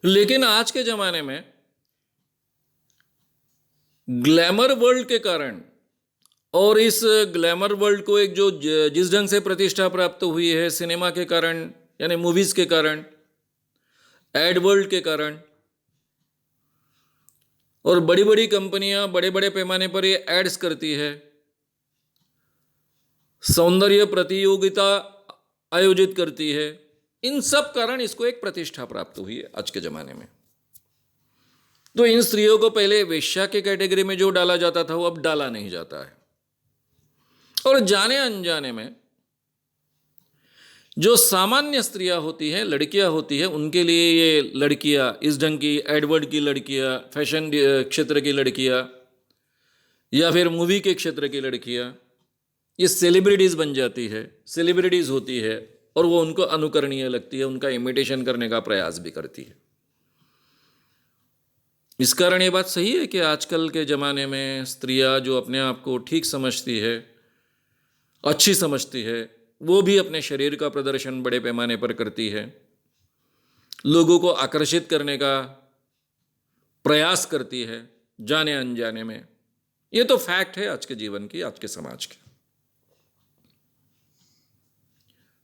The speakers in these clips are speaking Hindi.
लेकिन आज के जमाने में ग्लैमर वर्ल्ड के कारण और इस ग्लैमर वर्ल्ड को एक जो जिस ढंग से प्रतिष्ठा प्राप्त हुई है सिनेमा के कारण, यानी मूवीज के कारण, एड वर्ल्ड के कारण, और बड़ी बड़ी कंपनियां बड़े बड़े पैमाने पर ये एड्स करती है, सौंदर्य प्रतियोगिता आयोजित करती है, इन सब कारण इसको एक प्रतिष्ठा प्राप्त हुई है आज के जमाने में। तो इन स्त्रियों को पहले वेश्या के कैटेगरी में जो डाला जाता था वो अब डाला नहीं जाता है, और जाने अनजाने में जो सामान्य स्त्रियां होती हैं, लड़कियां होती हैं, उनके लिए ये लड़कियां, इस ढंग की एडवर्ड की लड़कियां, फैशन क्षेत्र की लड़कियां या फिर मूवी के क्षेत्र की लड़कियां, ये सेलिब्रिटीज़ बन जाती है, सेलिब्रिटीज़ होती है, और वो उनको अनुकरणीय लगती है, उनका इमिटेशन करने का प्रयास भी करती है। इस कारण ये बात सही है कि आजकल के ज़माने में स्त्रियां जो अपने आप को ठीक समझती है, अच्छी समझती है, वो भी अपने शरीर का प्रदर्शन बड़े पैमाने पर करती है, लोगों को आकर्षित करने का प्रयास करती है जाने अनजाने में। ये तो फैक्ट है आज के जीवन की, आज के समाज की।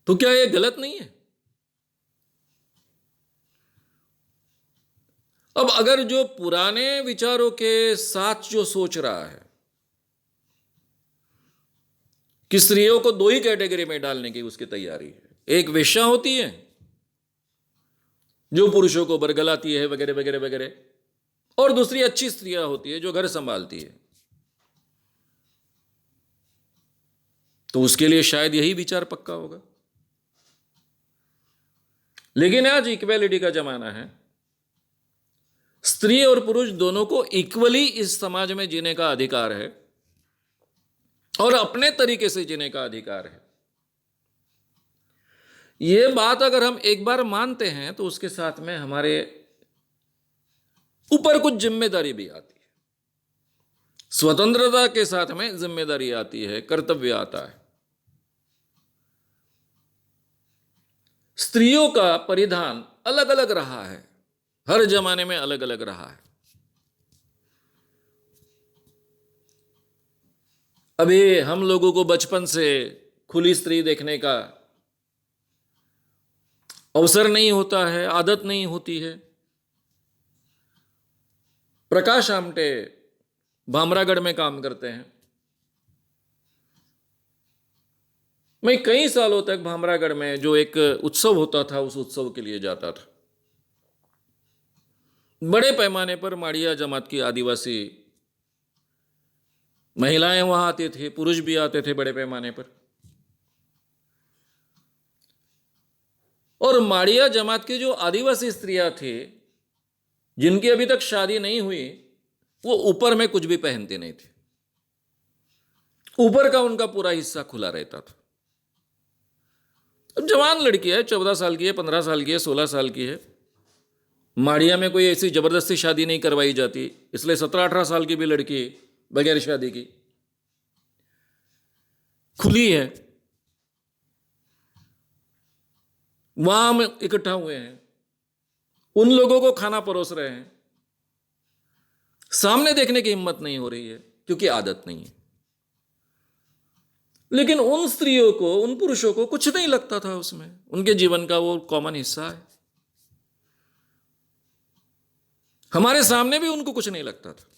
तो क्या ये गलत नहीं है? अब अगर जो पुराने विचारों के साथ जो सोच रहा है कि स्त्रियों को दो ही कैटेगरी में डालने की उसकी तैयारी है, एक वेश्या होती है जो पुरुषों को बरगलाती है वगैरह वगैरह वगैरह, और दूसरी अच्छी स्त्रियां होती है जो घर संभालती है, तो उसके लिए शायद यही विचार पक्का होगा। लेकिन आज इक्वेलिटी का जमाना है, स्त्री और पुरुष दोनों को इक्वली इस समाज में जीने का अधिकार है और अपने तरीके से जीने का अधिकार है। यह बात अगर हम एक बार मानते हैं तो उसके साथ में हमारे ऊपर कुछ जिम्मेदारी भी आती है। स्वतंत्रता के साथ में जिम्मेदारी आती है, कर्तव्य आता है। स्त्रियों का परिधान अलग अलग रहा है, हर जमाने में अलग अलग रहा है। अभी हम लोगों को बचपन से खुली स्त्री देखने का अवसर नहीं होता है, आदत नहीं होती है। प्रकाश आमटे भामरागढ़ में काम करते हैं। मैं कई सालों तक भामरागढ़ में जो एक उत्सव होता था उस उत्सव के लिए जाता था। बड़े पैमाने पर माड़िया जमात की आदिवासी महिलाएं वहां आती थी, पुरुष भी आते थे बड़े पैमाने पर। और माड़िया जमात की जो आदिवासी स्त्रियां थी जिनकी अभी तक शादी नहीं हुई, वो ऊपर में कुछ भी पहनती नहीं थी, ऊपर का उनका पूरा हिस्सा खुला रहता था। अब जवान लड़की है, 14 साल की है, 15 साल की है, 16 साल की है, माड़िया में कोई ऐसी जबरदस्ती शादी नहीं करवाई जाती, इसलिए 17-18 साल की भी लड़की बगैर शादी की खुली है, वहां हम इकट्ठा हुए हैं, उन लोगों को खाना परोस रहे हैं, सामने देखने की हिम्मत नहीं हो रही है क्योंकि आदत नहीं है। लेकिन उन स्त्रियों को, उन पुरुषों को कुछ नहीं लगता था उसमें, उनके जीवन का वो कॉमन हिस्सा है। हमारे सामने भी उनको कुछ नहीं लगता था।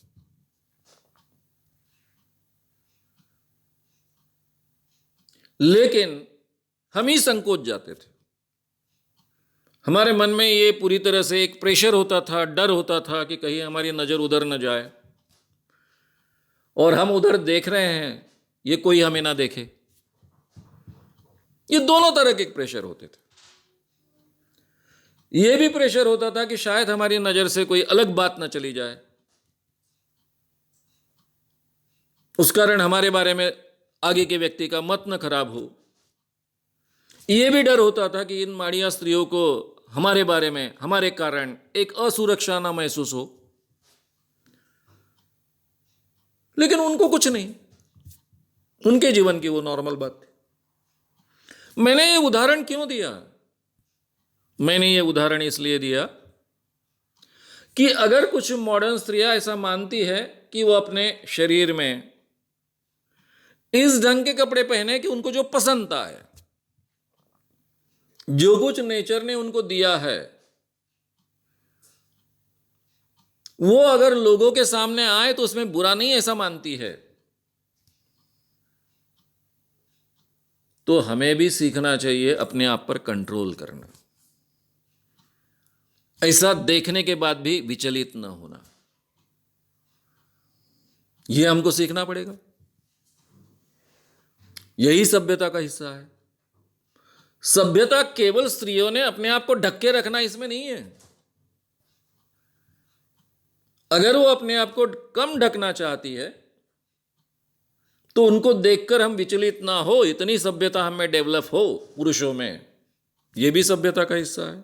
लेकिन हम ही संकोच जाते थे। हमारे मन में ये पूरी तरह से एक प्रेशर होता था, डर होता था कि कहीं हमारी नजर उधर न जाए और हम उधर देख रहे हैं, ये कोई हमें ना देखे। ये दोनों तरह के प्रेशर होते थे। ये भी प्रेशर होता था कि शायद हमारी नजर से कोई अलग बात ना चली जाए, उस कारण हमारे बारे में आगे के व्यक्ति का मत न खराब हो। यह भी डर होता था कि इन माड़िया स्त्रियों को हमारे बारे में, हमारे कारण एक असुरक्षा ना महसूस हो। लेकिन उनको कुछ नहीं, उनके जीवन की वो नॉर्मल बात थी। मैंने ये उदाहरण क्यों दिया? मैंने ये उदाहरण इसलिए दिया कि अगर कुछ मॉडर्न स्त्रियां ऐसा मानती है कि वो अपने शरीर में इस ढंग के कपड़े पहने कि उनको जो पसंद आए, जो कुछ नेचर ने उनको दिया है, वो अगर लोगों के सामने आए तो उसमें बुरा नहीं ऐसा मानती है, तो हमें भी सीखना चाहिए अपने आप पर कंट्रोल करना, ऐसा देखने के बाद भी विचलित न होना। यह हमको सीखना पड़ेगा। यही सभ्यता का हिस्सा है। सभ्यता केवल स्त्रियों ने अपने आप को ढक के रखना इसमें नहीं है। अगर वो अपने आप को कम ढकना चाहती है तो उनको देखकर हम विचलित ना हो, इतनी सभ्यता हमें डेवलप हो पुरुषों में, यह भी सभ्यता का हिस्सा है।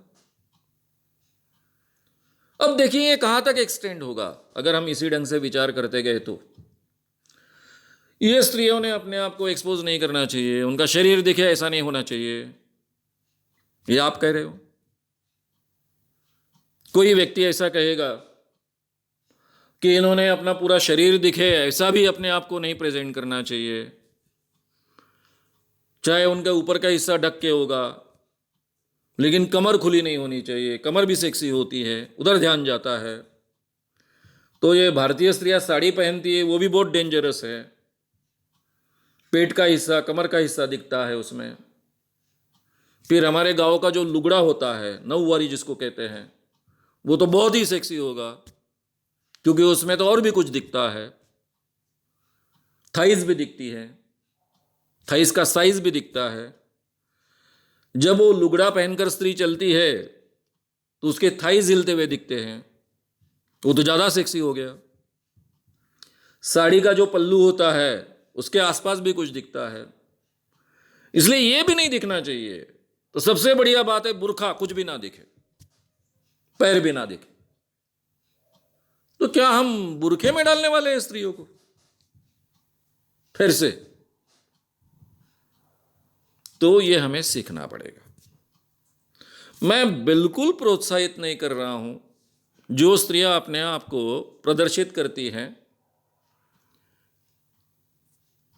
अब देखिए ये कहां तक एक्सटेंड होगा अगर हम इसी ढंग से विचार करते गए तो। ये स्त्रियों ने अपने आप को एक्सपोज नहीं करना चाहिए, उनका शरीर दिखे ऐसा नहीं होना चाहिए, ये आप कह रहे हो। कोई व्यक्ति ऐसा कहेगा कि इन्होंने अपना पूरा शरीर दिखे ऐसा भी अपने आप को नहीं प्रेजेंट करना चाहिए, चाहे उनका ऊपर का हिस्सा ढक के होगा, लेकिन कमर खुली नहीं होनी चाहिए, कमर भी सेक्सी होती है, उधर ध्यान जाता है। तो ये भारतीय स्त्रियां साड़ी पहनती है, वो भी बहुत डेंजरस है, पेट का हिस्सा, कमर का हिस्सा दिखता है उसमें। फिर हमारे गांव का जो लुगड़ा होता है, नौवारी जिसको कहते हैं, वो तो बहुत ही सेक्सी होगा क्योंकि उसमें तो और भी कुछ दिखता है, थाइज भी दिखती है, थाइज का साइज भी दिखता है। जब वो लुगड़ा पहनकर स्त्री चलती है तो उसके थाइज हिलते हुए दिखते हैं, वो तो ज्यादा सेक्सी हो गया। साड़ी का जो पल्लू होता है उसके आसपास भी कुछ दिखता है, इसलिए ये भी नहीं दिखना चाहिए। तो सबसे बढ़िया बात है बुर्खा, कुछ भी ना दिखे, पैर भी ना दिखे। तो क्या हम बुरखे में डालने वाले हैं स्त्रियों को फिर से? तो ये हमें सीखना पड़ेगा। मैं बिल्कुल प्रोत्साहित नहीं कर रहा हूं जो स्त्रियां अपने आप को प्रदर्शित करती हैं,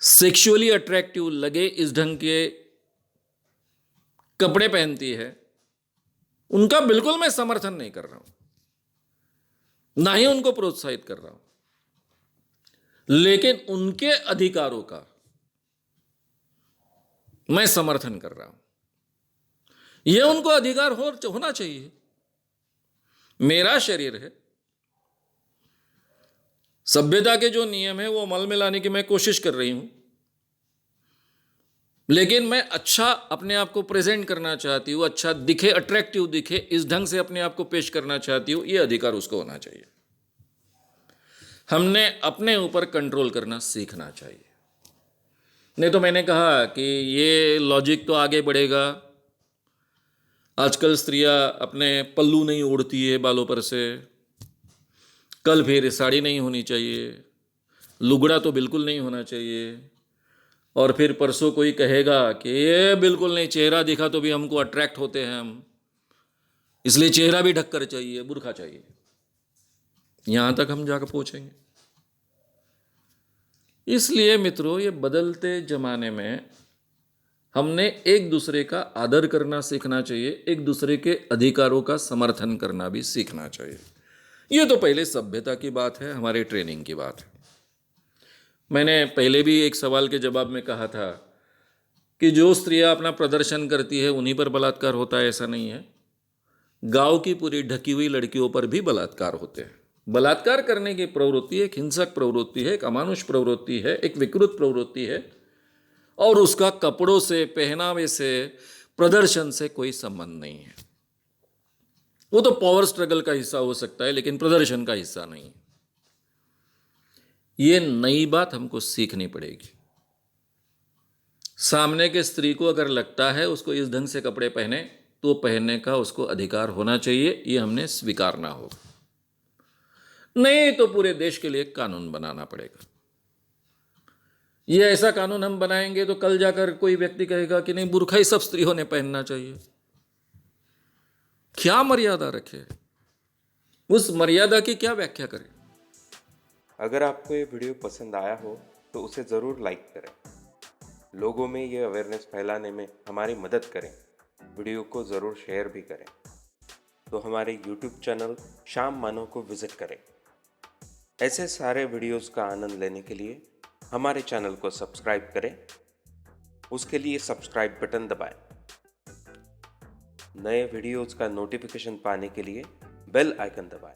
सेक्सुअली अट्रैक्टिव लगे इस ढंग के कपड़े पहनती है, उनका बिल्कुल मैं समर्थन नहीं कर रहा हूं, ना ही उनको प्रोत्साहित कर रहा हूं, लेकिन उनके अधिकारों का मैं समर्थन कर रहा हूं। यह उनको अधिकार होना चाहिए। मेरा शरीर है, सभ्यता के जो नियम है वो अमल में लाने की मैं कोशिश कर रही हूं, लेकिन मैं अच्छा अपने आप को प्रेजेंट करना चाहती हूं, अच्छा दिखे, अट्रैक्टिव दिखे, इस ढंग से अपने आप को पेश करना चाहती हूं, यह अधिकार उसको होना चाहिए। हमने अपने ऊपर कंट्रोल करना सीखना चाहिए। नहीं तो मैंने कहा कि ये लॉजिक तो आगे बढ़ेगा। आजकल स्त्रियां अपने पल्लू नहीं ओढ़ती है बालों पर से, कल फिर साड़ी नहीं होनी चाहिए, लुगड़ा तो बिल्कुल नहीं होना चाहिए, और फिर परसों कोई कहेगा कि ये बिल्कुल नहीं, चेहरा दिखा तो भी हमको अट्रैक्ट होते हैं हम, इसलिए चेहरा भी ढककर चाहिए, बुर्खा चाहिए। यहां तक हम जाकर पहुंचेंगे। इसलिए मित्रों, ये बदलते जमाने में हमने एक दूसरे का आदर करना सीखना चाहिए, एक दूसरे के अधिकारों का समर्थन करना भी सीखना चाहिए। ये तो पहले सभ्यता की बात है, हमारे ट्रेनिंग की बात है। मैंने पहले भी एक सवाल के जवाब में कहा था कि जो स्त्रियां अपना प्रदर्शन करती है उन्हीं पर बलात्कार होता है, ऐसा नहीं है। गांव की पूरी ढकी हुई लड़कियों पर भी बलात्कार होते हैं। बलात्कार करने की प्रवृत्ति एक हिंसक प्रवृत्ति है, एक अमानुष प्रवृत्ति है, एक विकृत प्रवृत्ति है, और उसका कपड़ों से, पहनावे से, प्रदर्शन से कोई संबंध नहीं है। वो तो पावर स्ट्रगल का हिस्सा हो सकता है, लेकिन प्रदर्शन का हिस्सा नहीं। ये नई बात हमको सीखनी पड़ेगी। सामने के स्त्री को अगर लगता है उसको इस ढंग से कपड़े पहने, तो पहनने का उसको अधिकार होना चाहिए, ये हमने स्वीकारना होगा। नहीं तो पूरे देश के लिए कानून बनाना पड़ेगा। ये ऐसा कानून हम बनाएंगे तो कल जाकर कोई व्यक्ति कहेगा कि नहीं, बुर्खा ही सब स्त्रियों ने पहनना चाहिए। क्या मर्यादा रखे? उस मर्यादा की क्या व्याख्या करें? अगर आपको ये वीडियो पसंद आया हो तो उसे ज़रूर लाइक करें। लोगों में ये अवेयरनेस फैलाने में हमारी मदद करें। वीडियो को ज़रूर शेयर भी करें। तो हमारे यूट्यूब चैनल शाम मानो को विज़िट करें। ऐसे सारे वीडियोस का आनंद लेने के लिए हमारे चैनल को सब्सक्राइब करें। उसके लिए सब्सक्राइब बटन दबाएं। नए वीडियोस का नोटिफिकेशन पाने के लिए बेल आइकन दबाएं।